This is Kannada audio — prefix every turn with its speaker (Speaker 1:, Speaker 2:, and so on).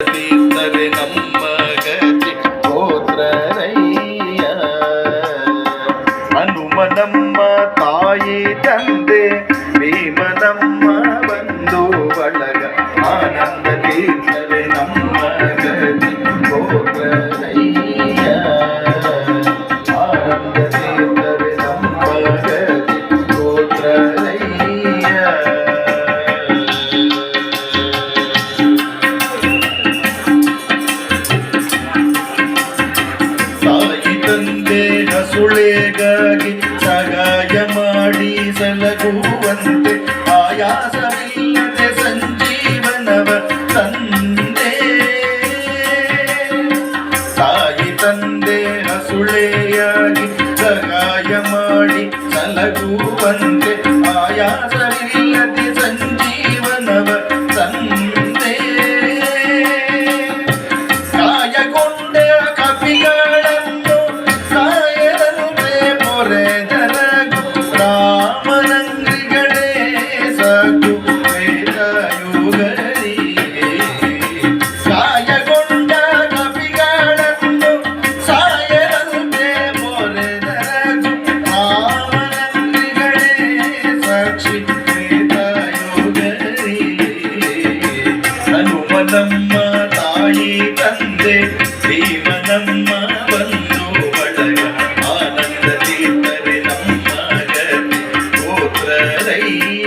Speaker 1: ತೀರ್ಥರೆ ನಮ್ಮ ಗತಿ ಗೋತ್ರರಯ್ಯ ಹನುಮನಮ್ಮ ತಾಯಿ ತಂದೆ ಭೀಮನಮ್ಮ ಬಂಧು ಬಳಗ ಆನಂದ ತೀರ್ಥರೆ ನಮ್ಮ ಗತಿ ಗೋತ್ರರಯ್ಯ ಆನಂದ ತೀರ್ಥರೆ ನಮ್ಮ ಗತಿ ಗೋತ್ರರಯ್ಯ ತಾಯಿ ತಂದೆ ಹಸುಳೆಗಾಗಿ ಸಗಾಯ ಮಾಡಿ ಸಲಗುವಂತೆ ಆಯಾಸವಿಲ್ಲದೆ ಸಂಜೀವನವ ತಂದೆ ತಾಯಿ ತಂದೆ ಹಸುಳೆಯಾಗಿ ಸಗಾಯ ಮಾಡಿ ಸಲಗುವಂತೆ ಆಯಾಸವಿಲ್ಲದೆ ಸಂಜೀವನವ ತಂದೆ ಕಾಯಗೊಂಡ ಕಪಿಗಳನ್ನು ಕಾಯದಂತೆ ಪೊರೆದರಗು ರಾಮನಂಗ್ರಿಗಳೇ ಸಾಕು ವೇದಯುಗರಿಗೆ ಕಾಯಗೊಂಡ ಕಪಿಗಳನ್ನು ಸಾಯದಂತೆ ಪೊರೆದರಗು ರಾಮನಂಗ್ರಿಗಳೇ ಸಾಕ್ಷಿ ವೇದಯುಗರಿಗೆ ಹನುಮನಮ್ಮ ತಾಯಿ ತಂದೆ ಭೀಮನಮ್ಮ ಬಂಧು ಬಳಗ ಆನಂದ ತೀರ್ಥರೆ ನಮ್ಮ ಗತಿ ಗೋತ್ರರಯ್ಯ